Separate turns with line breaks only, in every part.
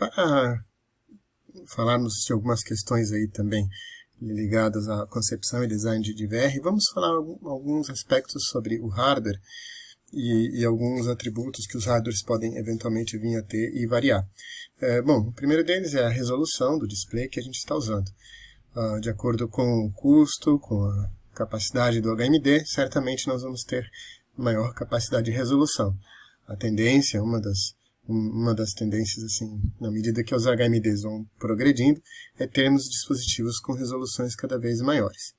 Para falarmos de algumas questões aí também ligadas à concepção e design de VR, vamos falar alguns aspectos sobre o hardware e alguns atributos que os hardwares podem eventualmente vir a ter e variar. Bom, o primeiro deles é a resolução do display que a gente está usando. De acordo com o custo, com a capacidade do HMD, certamente nós vamos ter maior capacidade de resolução. A tendência, uma das tendências, assim, na medida que os HMDs vão progredindo, é termos dispositivos com resoluções cada vez maiores.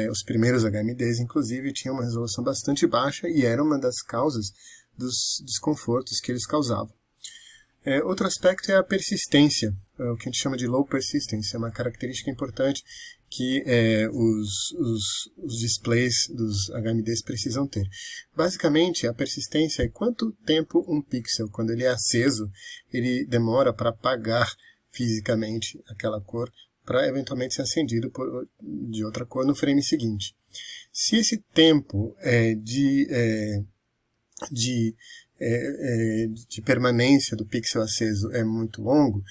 Os primeiros HMDs, inclusive, tinham uma resolução bastante baixa e era uma das causas dos desconfortos que eles causavam. Outro aspecto é a persistência, o que a gente chama de low persistence, é uma característica importante que os displays dos HMDs precisam ter. Basicamente, a persistência é quanto tempo um pixel, quando ele é aceso, ele demora para apagar fisicamente aquela cor, para eventualmente ser acendido de outra cor no frame seguinte. Se esse tempo de permanência do pixel aceso é muito longo,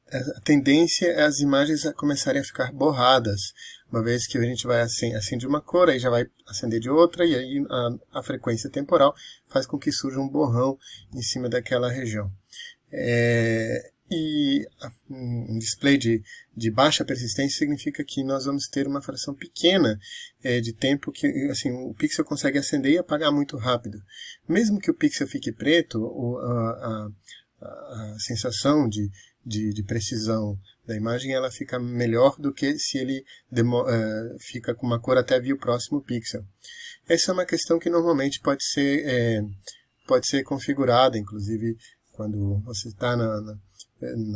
a tendência é as imagens a começarem a ficar borradas, uma vez que a gente vai acender uma cor, aí já vai acender de outra, e aí a frequência temporal faz com que surja um borrão em cima daquela região. E um display de baixa persistência significa que nós vamos ter uma fração pequena de tempo que assim, o pixel consegue acender e apagar muito rápido. Mesmo que o pixel fique preto, a sensação de precisão da imagem ela fica melhor do que se ele fica com uma cor até vir o próximo pixel. Essa é uma questão que normalmente pode ser configurada, inclusive quando você está na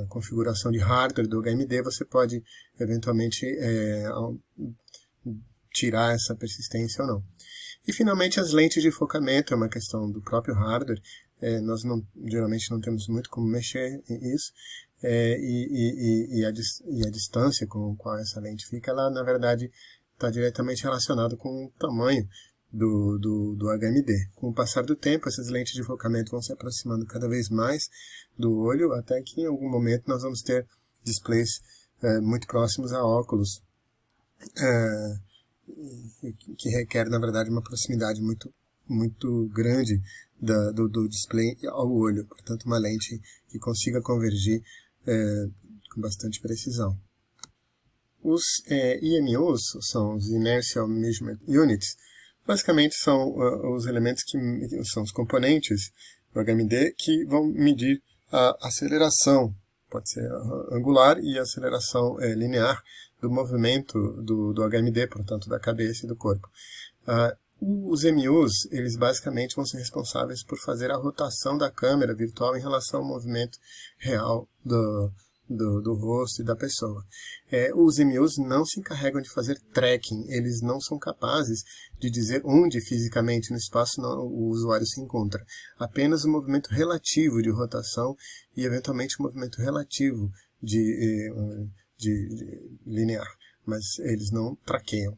configuração de hardware do HMD, você pode eventualmente tirar essa persistência ou não. E finalmente as lentes de focamento é uma questão do próprio hardware, nós geralmente não temos muito como mexer nisso, e a distância com qual essa lente fica, ela na verdade está diretamente relacionada com o tamanho do HMD. Com o passar do tempo, essas lentes de focamento vão se aproximando cada vez mais do olho, até que em algum momento nós vamos ter displays muito próximos a óculos, que requer, na verdade, uma proximidade muito grande do display ao olho, portanto uma lente que consiga convergir com bastante precisão. Os IMUs, são os Inertial Measurement Units, basicamente são os elementos que são os componentes do HMD que vão medir a aceleração, pode ser angular e a aceleração linear do movimento do HMD, portanto da cabeça e do corpo. Os MUs, eles basicamente vão ser responsáveis por fazer a rotação da câmera virtual em relação ao movimento real do rosto e da pessoa. Os MUs não se encarregam de fazer tracking, eles não são capazes de dizer onde fisicamente no espaço o usuário se encontra. Apenas o movimento relativo de rotação e eventualmente o movimento relativo de linear, mas eles não traqueiam.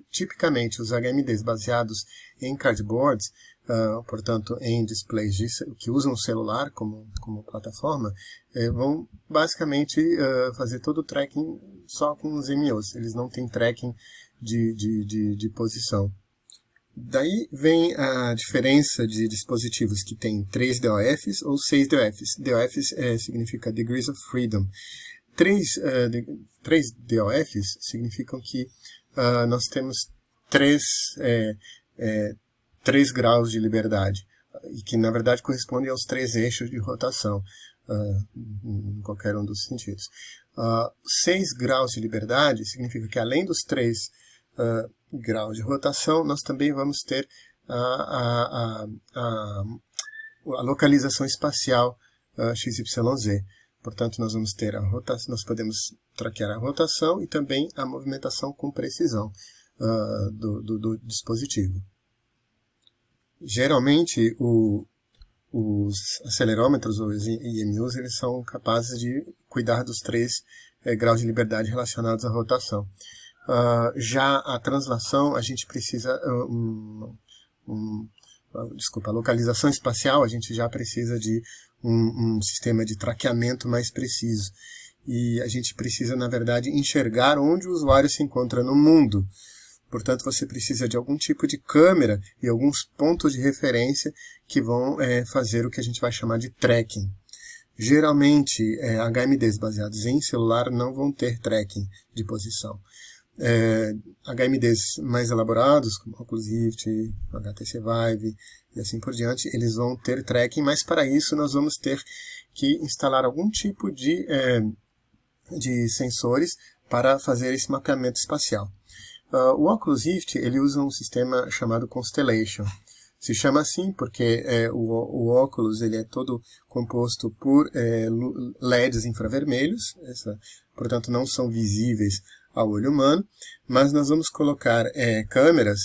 Tipicamente, os HMDs baseados em cardboards, portanto, em displays que usam o celular como plataforma, vão basicamente fazer todo o tracking só com os MUs. Eles não têm tracking de posição. Daí vem a diferença de dispositivos que têm 3 DOFs ou 6 DOFs. DOFs significa Degrees of Freedom. 3 DOFs significam que nós temos 3 graus de liberdade, e que na verdade correspondem aos 3 eixos de rotação, em qualquer um dos sentidos. 6 graus de liberdade significa que além dos 3 graus de rotação, nós também vamos ter a localização espacial XYZ. Portanto, nós vamos ter nós podemos traquear a rotação e também a movimentação com precisão do dispositivo. Geralmente, os acelerômetros, ou os IMUs, eles são capazes de cuidar dos 3 graus de liberdade relacionados à rotação. Já a translação, a gente precisa a localização espacial, a gente já precisa de um sistema de traqueamento mais preciso. E a gente precisa, na verdade, enxergar onde o usuário se encontra no mundo. Portanto, você precisa de algum tipo de câmera e alguns pontos de referência que vão fazer o que a gente vai chamar de tracking. Geralmente, HMDs baseados em celular não vão ter tracking de posição. HMDs mais elaborados, como Oculus Rift, HTC Vive e assim por diante, eles vão ter tracking, mas para isso nós vamos ter que instalar algum tipo de sensores para fazer esse mapeamento espacial. O Oculus Rift ele usa um sistema chamado Constellation. Se chama assim porque o óculos ele é todo composto por LEDs infravermelhos, portanto não são visíveis ao olho humano, mas nós vamos colocar câmeras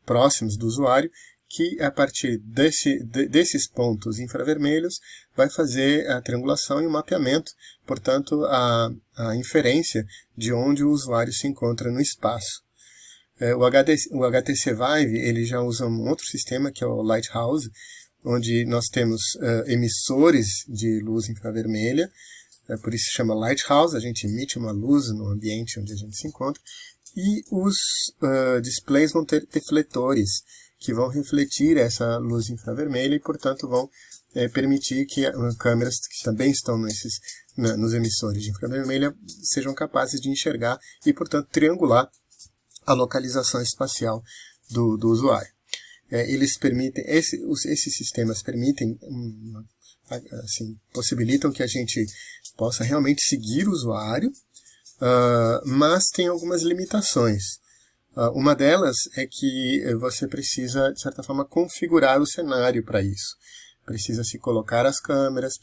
próximos do usuário que a partir desses pontos infravermelhos vai fazer a triangulação e o mapeamento, portanto a inferência de onde o usuário se encontra no espaço. O HTC Vive ele já usa um outro sistema que é o Lighthouse, onde nós temos emissores de luz infravermelha, por isso se chama Lighthouse, a gente emite uma luz no ambiente onde a gente se encontra, e os displays vão ter defletores, que vão refletir essa luz infravermelha e, portanto, vão permitir que câmeras que também estão nos emissores de infravermelha sejam capazes de enxergar e, portanto, triangular a localização espacial do usuário. Eles permitem, esses sistemas permitem, possibilitam que a gente possa realmente seguir o usuário, mas tem algumas limitações. Uma delas é que você precisa, de certa forma, configurar o cenário para isso. Precisa se colocar as câmeras,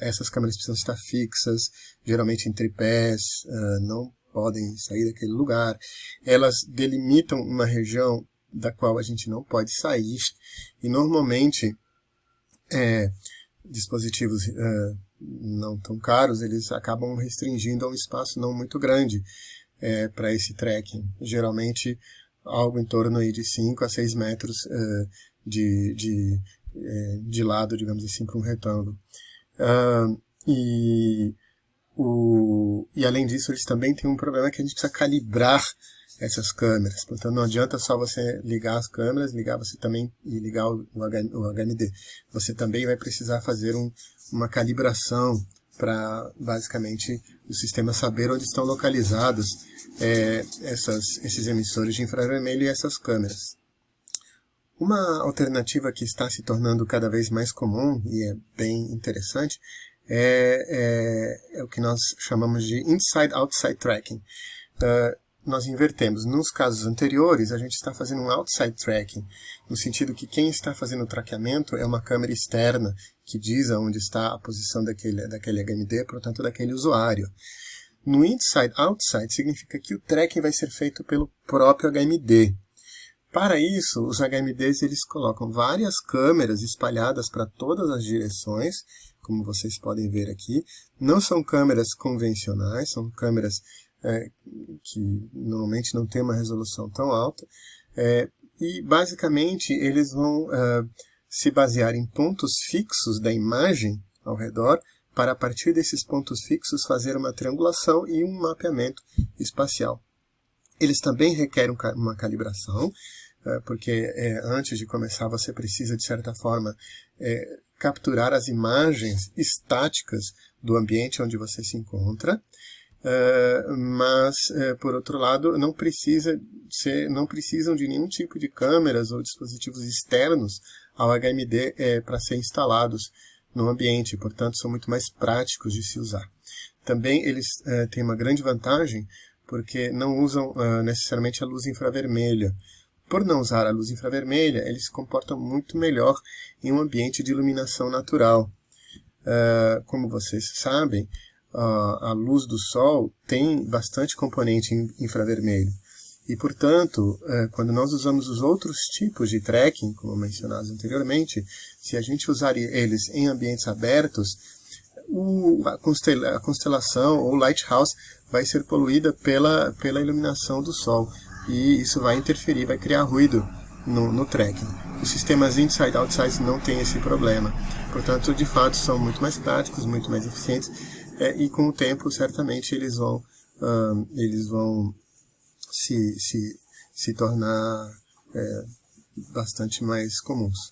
essas câmeras precisam estar fixas, geralmente em tripés, não podem sair daquele lugar. Elas delimitam uma região da qual a gente não pode sair, e normalmente dispositivos não tão caros, eles acabam restringindo a um espaço não muito grande para esse tracking. Geralmente algo em torno aí de 5 a 6 metros de lado, digamos assim, para um retângulo. E além disso, eles também têm um problema que a gente precisa calibrar essas câmeras. Portanto, não adianta só você ligar as câmeras, ligar o HMD. Você também vai precisar fazer uma calibração para, basicamente, o sistema saber onde estão localizados esses emissores de infravermelho e essas câmeras. Uma alternativa que está se tornando cada vez mais comum e é bem interessante é o que nós chamamos de Inside-Outside Tracking. Nós invertemos. Nos casos anteriores, a gente está fazendo um outside tracking, no sentido que quem está fazendo o traqueamento é uma câmera externa que diz aonde está a posição daquele HMD, portanto, daquele usuário. No inside-outside, significa que o tracking vai ser feito pelo próprio HMD. Para isso, os HMDs eles colocam várias câmeras espalhadas para todas as direções, como vocês podem ver aqui. Não são câmeras convencionais, são câmeras que normalmente não tem uma resolução tão alta, e basicamente eles vão se basear em pontos fixos da imagem ao redor, para a partir desses pontos fixos fazer uma triangulação e um mapeamento espacial. Eles também requerem uma calibração, porque antes de começar você precisa, de certa forma, capturar as imagens estáticas do ambiente onde você se encontra, mas, por outro lado, não precisam de nenhum tipo de câmeras ou dispositivos externos ao HMD para ser instalados no ambiente, portanto, são muito mais práticos de se usar. Também eles têm uma grande vantagem, porque não usam necessariamente a luz infravermelha. Por não usar a luz infravermelha, eles se comportam muito melhor em um ambiente de iluminação natural. Como vocês sabem, a luz do sol tem bastante componente infravermelho. E, portanto, quando nós usamos os outros tipos de tracking, como mencionados anteriormente, se a gente usar eles em ambientes abertos, a constelação ou lighthouse vai ser poluída pela iluminação do sol. E isso vai interferir, vai criar ruído no tracking. Os sistemas inside-outside não têm esse problema. Portanto, de fato, são muito mais práticos, muito mais eficientes, e com o tempo, certamente, eles vão se tornar bastante mais comuns.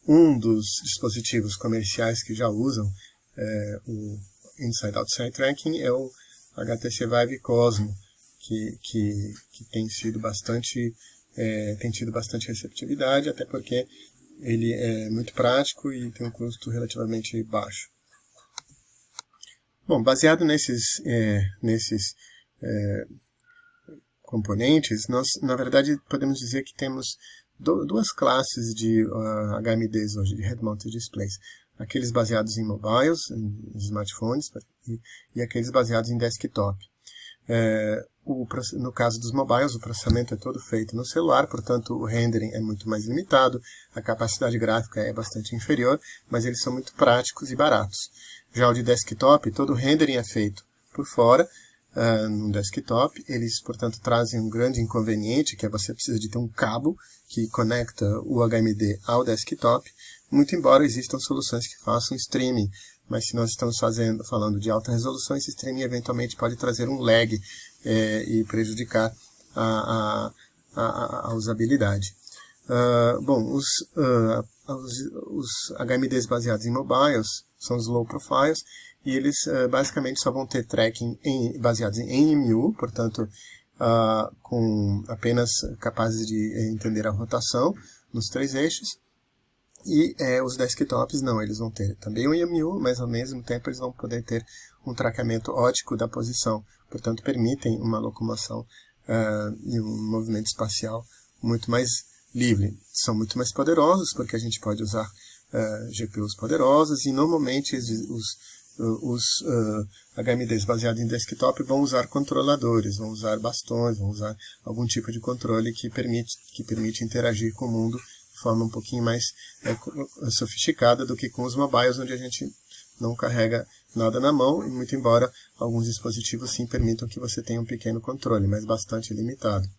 Um dos dispositivos comerciais que já usam o Inside-Outside Tracking é o HTC Vive Cosmo, que tem tido bastante receptividade, até porque ele é muito prático e tem um custo relativamente baixo. Bom, baseado nesses componentes, nós, na verdade, podemos dizer que temos duas classes de HMDs hoje, de Head Mounted Displays. Aqueles baseados em mobiles, em smartphones, e aqueles baseados em desktop. No caso dos mobiles, o processamento é todo feito no celular, portanto o rendering é muito mais limitado, a capacidade gráfica é bastante inferior, mas eles são muito práticos e baratos. Já o de desktop, todo o rendering é feito por fora, no desktop. Eles, portanto, trazem um grande inconveniente, que é você precisa de ter um cabo que conecta o HMD ao desktop, muito embora existam soluções que façam streaming, mas se nós estamos falando de alta resolução, esse streaming eventualmente pode trazer um lag e prejudicar a usabilidade. Bom, os HMDs baseados em mobiles são os low profiles, e eles basicamente só vão ter tracking baseados em EMU, portanto, apenas capazes de entender a rotação nos 3 eixos. E os desktops não, eles vão ter também um EMU, mas ao mesmo tempo eles vão poder ter um traqueamento óptico da posição, portanto permitem uma locomoção e um movimento espacial muito mais livre. São muito mais poderosos, porque a gente pode usar GPUs poderosas, e normalmente os HMDs baseados em desktop vão usar controladores, vão usar bastões, vão usar algum tipo de controle que permite interagir com o mundo de forma um pouquinho mais sofisticada do que com os mobiles, onde a gente não carrega nada na mão, e muito embora alguns dispositivos sim permitam que você tenha um pequeno controle, mas bastante limitado.